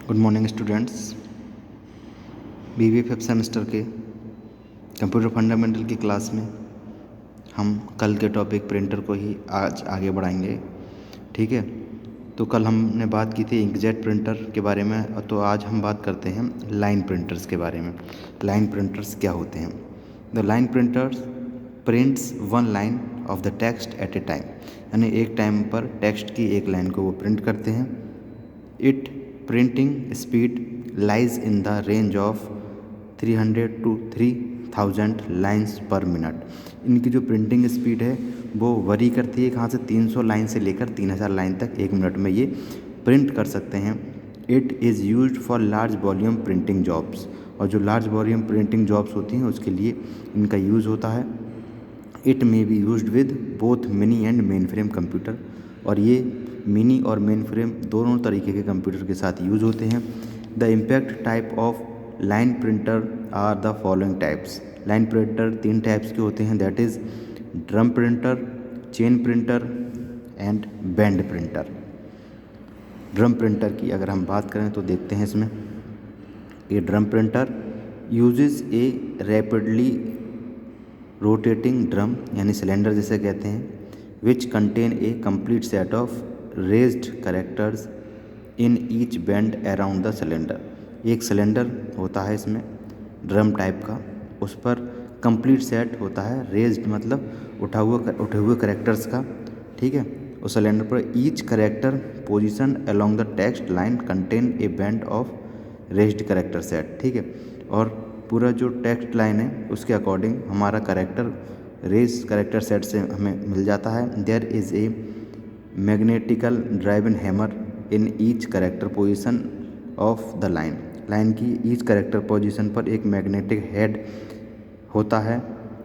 Good morning students. BBA fifth semester के computer fundamental की class में हम कल के टॉपिक प्रिंटर को ही आज आगे बढ़ाएंगे। ठीक है, तो कल हमने बात की थी इंकजेट प्रिंटर के बारे में, तो आज हम बात करते हैं लाइन प्रिंटर्स के बारे में। लाइन प्रिंटर्स क्या होते हैं? The line printers prints one line of the text at a time, यानी एक टाइम पर टेक्स्ट की एक लाइन को वो प्रिंट करते हैं। It printing speed lies in the range of 300 to 3000 lines per minute. इनकी जो प्रिंटिंग स्पीड है वो वरी करती है, कहाँ से 300 लाइन से लेकर 3000 लाइन तक एक मिनट में ये प्रिंट कर सकते हैं। It is used for large volume printing jobs, और जो लार्ज वॉल्यूम प्रिंटिंग जॉब्स होती हैं उसके लिए इनका यूज़ होता है। It may be used with both mini and main frame computer, और ये मिनी और मेन फ्रेम दोनों तरीके के कंप्यूटर के साथ यूज होते हैं। The impact type of line printer are the following types. Line printer 3 types के होते हैं, that is drum printer, chain printer and band printer. Drum printer की अगर हम बात करें तो देखते हैं इसमें, ये ड्रम प्रिंटर यूजेस ए रैपिडली रोटेटिंग ड्रम, यानी सिलेंडर जिसे कहते हैं, which contain a complete set of raised characters in each bend around the cylinder. एक सिलेंडर होता है इसमें ड्रम टाइप का, उस पर कंप्लीट सेट होता है, रेज्ड मतलब उठे हुए कैरेक्टर्स का। ठीक है, उस सिलेंडर पर each character position along the text line contain A band of raised character set. ठीक है, और पूरा जो टेक्स्ट लाइन है उसके अकॉर्डिंग हमारा कैरेक्टर रेज कैरेक्टर सेट से हमें मिल जाता है। There is a magnetical driven hammer in each character position of the line. Line की ईच कैरेक्टर पोजीशन पर एक मैग्नेटिक हेड होता है,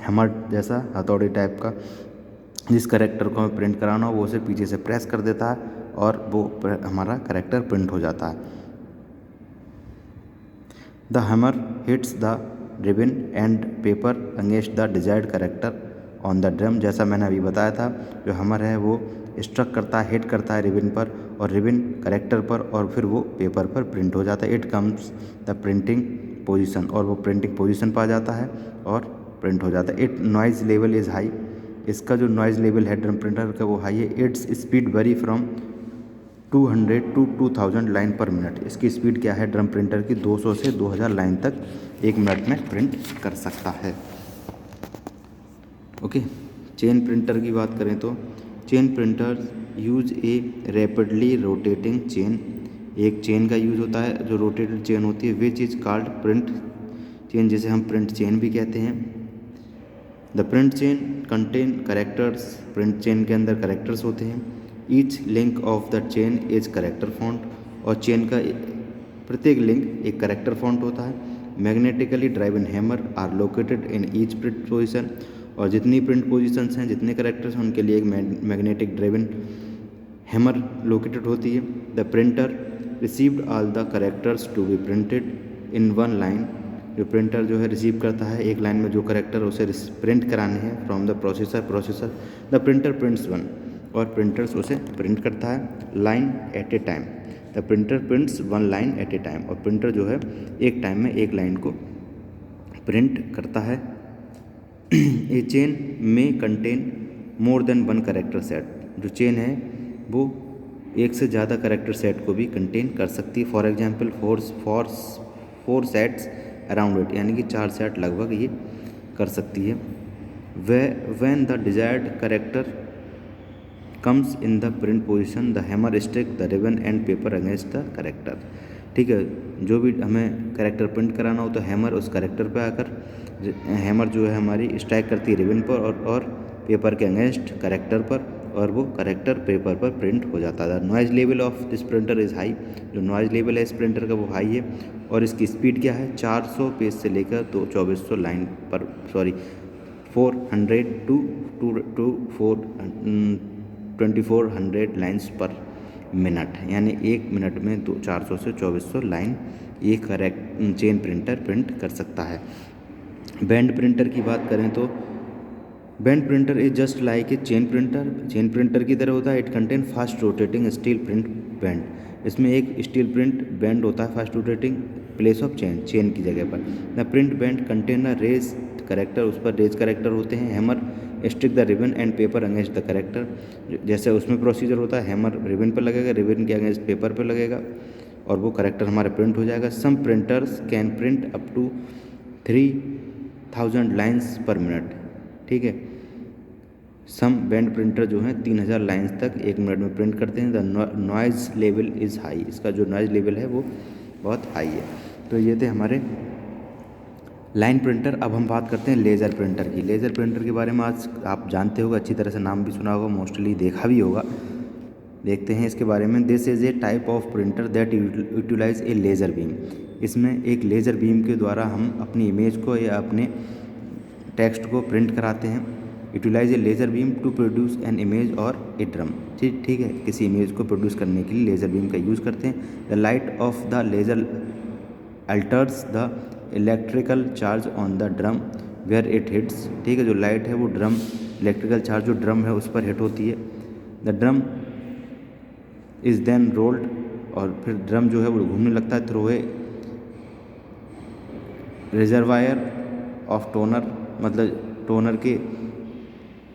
हैमर जैसा हथौड़ी टाइप का। जिस कैरेक्टर को हमें प्रिंट कराना हो वो उसे पीछे से प्रेस कर देता है और वो हमारा कैरेक्टर प्रिंट हो जाता है। The hammer hits the ribbon and paper against the desired character on the drum. जैसा मैंने अभी बताया था, जो हैमर है वो स्ट्रक करता है, हिट करता है रिबन पर, और रिबन कैरेक्टर पर, और फिर वो पेपर पर प्रिंट हो जाता है। It comes the printing position, और वो प्रिंटिंग पोजीशन पर आ जाता है और प्रिंट हो जाता है। It noise level is high, इसका जो नॉइज़ लेवल है ड्रम प्रिंटर का वो हाई है। Its speed very from 200 to 2000 line पर मिनट। इसकी स्पीड क्या है ड्रम प्रिंटर की? 200 से 2000 लाइन तक एक मिनट में प्रिंट कर सकता है। ओके, चेन प्रिंटर की बात करें तो chain printer use a rapidly rotating chain. एक चेन का यूज होता है जो रोटेटेड चेन होती है, which is called print chain, जिसे हम प्रिंट चेन भी कहते हैं। The print chain contain characters, print chain के अंदर कैरेक्टर्स होते हैं। Each link of the chain is character font, और चेन का प्रत्येक लिंक एक कैरेक्टर फॉन्ट होता है। Magnetically driven hammer are located in each print position, और जितनी प्रिंट पोजीशंस हैं, जितने कैरेक्टर्स हैं, उनके लिए एक मैग्नेटिक ड्राइवन हैमर लोकेटेड होती है। The printer received all the characters to be printed in one line. जो प्रिंटर जो है रिसीव करता है एक लाइन में जो कैरेक्टर उसे प्रिंट कराने हैं from the processor. The printer prints one, और प्रिंटर्स उसे प्रिंट करता है line at a time. The printer prints one line at a time, और प्रिंटर जो है एक टाइम में एक लाइन को प्रिंट करता है। ए चेन में contain more than one character set. जो चेन है वो एक से ज़्यादा कैरेक्टर सेट को भी कंटेन कर सकती है। For example four sets around it, यानी कि 4 सेट लगभग ये कर सकती है। When the desired character comes in the print position the hammer stick the ribbon and paper against the character. ठीक है, जो भी हमें कैरेक्टर प्रिंट कराना हो तो हैमर उस कैरेक्टर पे आकर, हैमर जो है हमारी स्ट्राइक करती है रिबन पर और पेपर के अगेंस्ट कैरेक्टर पर, और वो कैरेक्टर पेपर पर प्रिंट हो जाता है। Noise level of this printer is high, जो नॉइज़ लेवल है इस प्रिंटर का वो हाई है, और इसकी स्पीड क्या है 400 पेज से लेकर 2400 लाइन पर 400 to 2400 लाइन्स पर मिनट, यानी एक मिनट में 400 से 2400 लाइन ये चेन प्रिंटर प्रिंट कर सकता है। बैंड प्रिंटर की बात करें तो band printer is just like a chain printer. Chain printer की तरह होता है। It contain fast rotating steel print band. इसमें एक स्टील प्रिंट बेंड होता है fast rotating place of chain की जगह पर। The print band contain a raised character, उस पर रेज करेक्टर होते हैं। Hammer stick the ribbon and paper against the character, जैसे उसमें प्रोसीजर होता है, हैमर रिबन पर लगेगा, रिबन के अगेंस्ट पेपर पर लगेगा और वो करेक्टर हमारा प्रिंट हो जाएगा। Some printers can print up to 3000 lines per minute. ठीक है, सम बैंड प्रिंटर जो हैं 3000 लाइन्स तक 1 मिनट में प्रिंट करते हैं। The noise level is high, इसका जो नॉइज़ लेवल है वो बहुत हाई है। तो ये थे हमारे लाइन प्रिंटर। अब हम बात करते हैं लेज़र प्रिंटर की। लेज़र प्रिंटर के बारे में आज आप जानते होगा, अच्छी तरह से नाम भी सुना होगा, मोस्टली देखा भी होगा। देखते हैं इसके बारे में। This is a type of printer that utilize a laser beam. इसमें एक लेज़र बीम के द्वारा हम अपनी इमेज को या अपने टेक्स्ट को प्रिंट कराते हैं। Utilize a laser beam to produce an image और ए ड्रम। ठीक है, किसी इमेज को प्रोड्यूस करने के लिए लेज़र बीम का यूज़ करते हैं। The light of the laser alters the electrical charge on the drum where it hits. ठीक है, जो लाइट है वो ड्रम, इलेक्ट्रिकल चार्ज जो ड्रम है उस पर हिट होती है। The drum is then rolled, और फिर ड्रम जो है वो घूमने लगता है through a reservoir of toner, मतलब टोनर के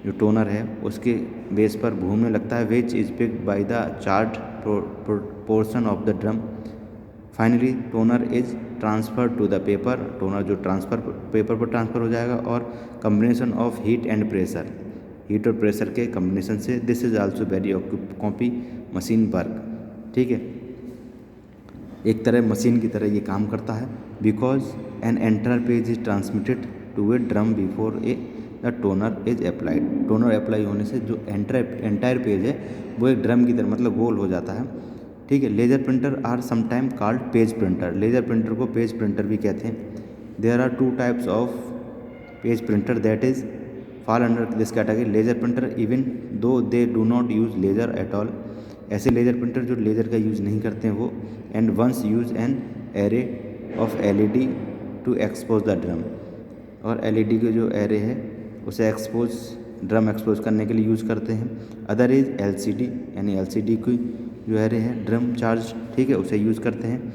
जो टोनर है उसके बेस पर घूमने लगता है। Which is picked by the charge portion of the drum. Finally toner is transfer to the paper. Toner जो पेपर पर ट्रांसफ़र हो जाएगा। और combination of heat and pressure, heat और प्रेशर के कम्बिनेशन से this is also very copy machine work. ठीक है, एक तरह मशीन की तरह ये काम करता है। Because an entire page is transmitted to a drum before a the toner is applied. Toner apply होने से जो एंटायर पेज है वो एक ड्रम की तरह मतलब गोल हो जाता है। ठीक है, laser printer are sometime called page printer. Laser printer को पेज प्रिंटर भी कहते हैं। There are 2 types of page printer that is fall under this category. Laser printer even though they do not use laser at all. ऐसे laser printer जो laser का use नहीं करते हैं वो। And ones use an array of LED to expose the drum. और LED के जो एरे है उसे ड्रम एक्सपोज करने के लिए यूज़ करते हैं। अदर इज एलसीडी, यानी एलसीडी की जो एरे है ड्रम चार्ज, ठीक है, उसे यूज़ करते हैं।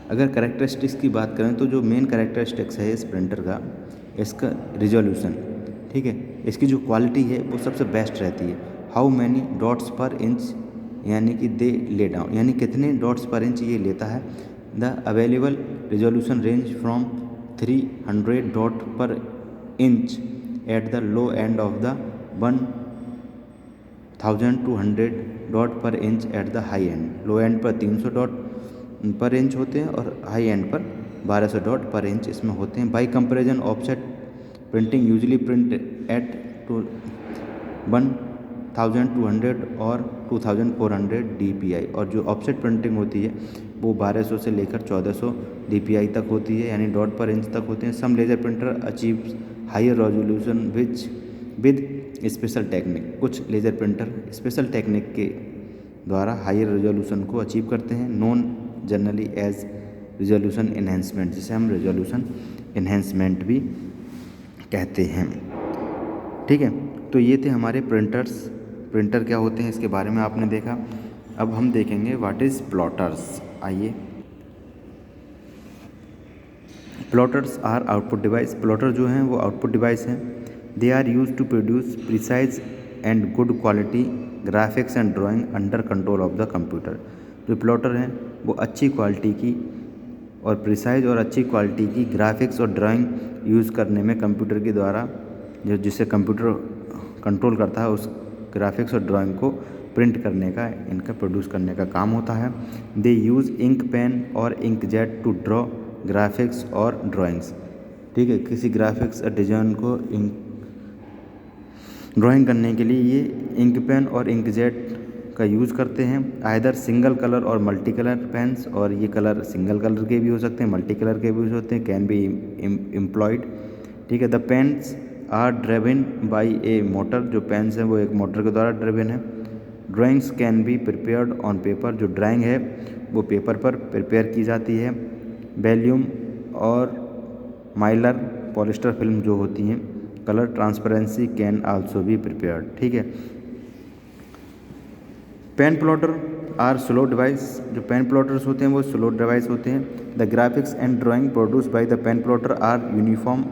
अगर कैरेक्टरिस्टिक्स की बात करें तो जो मेन कैरेक्टरिस्टिक्स है इस प्रिंटर का, इसका रिजोल्यूशन, ठीक है, इसकी जो क्वालिटी है वो सबसे बेस्ट रहती है। हाउ मैनी डॉट्स पर इंच, यानी कि दे ले डाउन, यानी कितने डॉट्स पर इंच ये लेता है। The available resolution range from 300 dot per inch at the low end of the 1200 dot per inch at the high end. Low end पर 300 डॉट पर इंच होते हैं और हाई एंड पर 1200 डॉट पर इंच इसमें होते हैं। By comparison offset printing usually print at 1200 और 2400 DPI। और जो ऑफसेट प्रिंटिंग होती है वो 1200 से लेकर 1400 DPI तक होती है, यानी डॉट पर इंच तक होते हैं। Some laser printer achieve higher resolution with special technique. कुछ लेजर प्रिंटर स्पेशल टेक्निक के द्वारा हायर रेजोल्यूशन को अचीव करते हैं। Known generally as resolution enhancement, जिसे हम रेजोल्यूशन इन्हेंसमेंट भी कहते हैं। ठीक है, तो ये थे हमारे प्रिंटर क्या होते हैं इसके बारे में आपने देखा। अब हम देखेंगे व्हाट इज़ प्लॉटर्स। आइए, plotters are output device. Plotter जो हैं वो आउटपुट डिवाइस हैं। They are use to produce precise and good quality graphics and drawing under control of the computer. जो प्लॉटर हैं वो अच्छी क्वालिटी की और प्रिसाइज और अच्छी क्वालिटी की ग्राफिक्स और ड्राइंग यूज़ करने में कंप्यूटर के द्वारा जिससे कंप्यूटर कंट्रोल करता है उस ग्राफिक्स और ड्राइंग को प्रिंट करने का, इनका प्रोड्यूस करने का काम होता है। दे यूज़ इंक पेन और ink jet to draw graphics और ड्राइंग्स। ठीक है, किसी ग्राफिक्स और डिज़ाइन को ड्राइंग करने के लिए ये इंक पेन और इंक जेट का यूज़ करते हैं। आइदर सिंगल कलर और मल्टी कलर पेन्स, और ये कलर सिंगल कलर के भी हो सकते हैं, मल्टी कलर के भी हो सकते हैं, कैन बी एम्प्लॉयड। ठीक है, the pens are driven by a motor. जो पेन्स हैं वो एक मोटर के द्वारा ड्रिवन है। Drawings can be prepared on paper. जो ड्राइंग है वो पेपर पर प्रिपेयर की जाती है। वैल्यूम और माइलर पॉलिस्टर फिल्म जो होती हैं, colour transparency can also be prepared. ठीक है, pen plotter are slow device, जो पेन प्लॉटर्स होते हैं वो स्लो डिवाइस होते हैं। The graphics and drawing produce by the pen plotter are uniform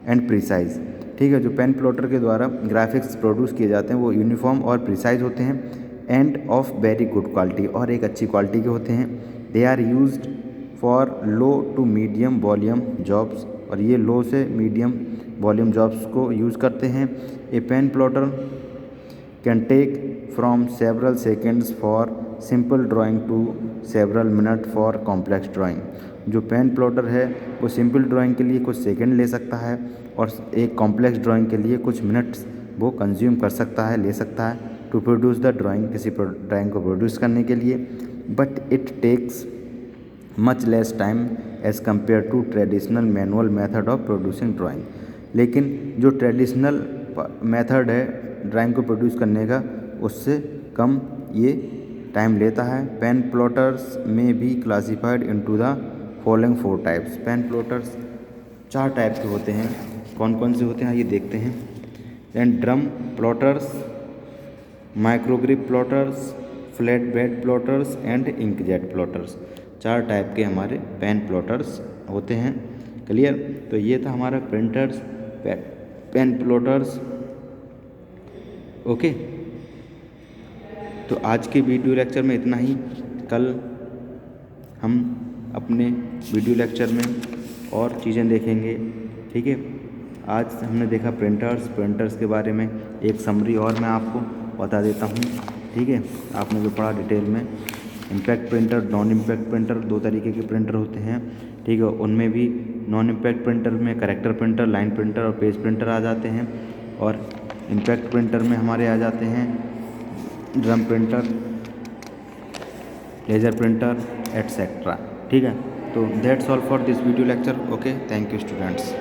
and precise. ठीक है, जो पेन प्लॉटर के द्वारा ग्राफिक्स प्रोड्यूस किए जाते हैं वो यूनिफॉर्म और प्रिसाइज होते हैं and of very good quality, और एक अच्छी क्वालिटी के होते हैं। They are used for low to medium volume jobs, और ये लो से मीडियम वॉल्यूम जॉब्स को यूज़ करते हैं। A pen plotter can take from several seconds for simple drawing to several minute for complex drawing. जो pen plotter है वो simple drawing के लिए कुछ सेकंड ले सकता है और एक कॉम्प्लेक्स ड्राइंग के लिए कुछ मिनट्स वो कंज्यूम कर सकता है, ले सकता है टू प्रोड्यूस द ड्राइंग, किसी ड्राइंग को प्रोड्यूस करने के लिए। But it takes much less time as compare to traditional manual method of producing drawing. लेकिन जो ट्रेडिशनल मेथड है ड्राइंग को प्रोड्यूस करने का, उससे कम ये टाइम लेता है। पेन प्लॉटर्स में be classified into the following 4 types. Pen plotters 4 type के होते हैं। कौन कौन से होते हैं ये देखते हैं। Then drum plotters, microgrip plotters, flatbed plotters and inkjet plotters. 4 type के हमारे पेन प्लॉटर्स होते हैं। क्लियर? तो ये था हमारा प्रिंटर्स, पेन प्लॉटर्स। ओके, तो आज के वीडियो लेक्चर में इतना ही। कल हम अपने वीडियो लेक्चर में और चीज़ें देखेंगे। ठीक है, आज हमने देखा प्रिंटर्स के बारे में एक समरी और मैं आपको बता देता हूँ। ठीक है, आपने जो पढ़ा डिटेल में, impact printer, non impact printer, 2 तरीके के प्रिंटर होते हैं। ठीक है, उनमें भी नॉन इम्पैक्ट प्रिंटर में करेक्टर प्रिंटर, लाइन प्रिंटर और पेज प्रिंटर आ जाते हैं, और इम्पैक्ट प्रिंटर में हमारे आ जाते हैं drum printer, laser printer etcetera. ठीक है, तो that's all for this video lecture. Okay, thank you students.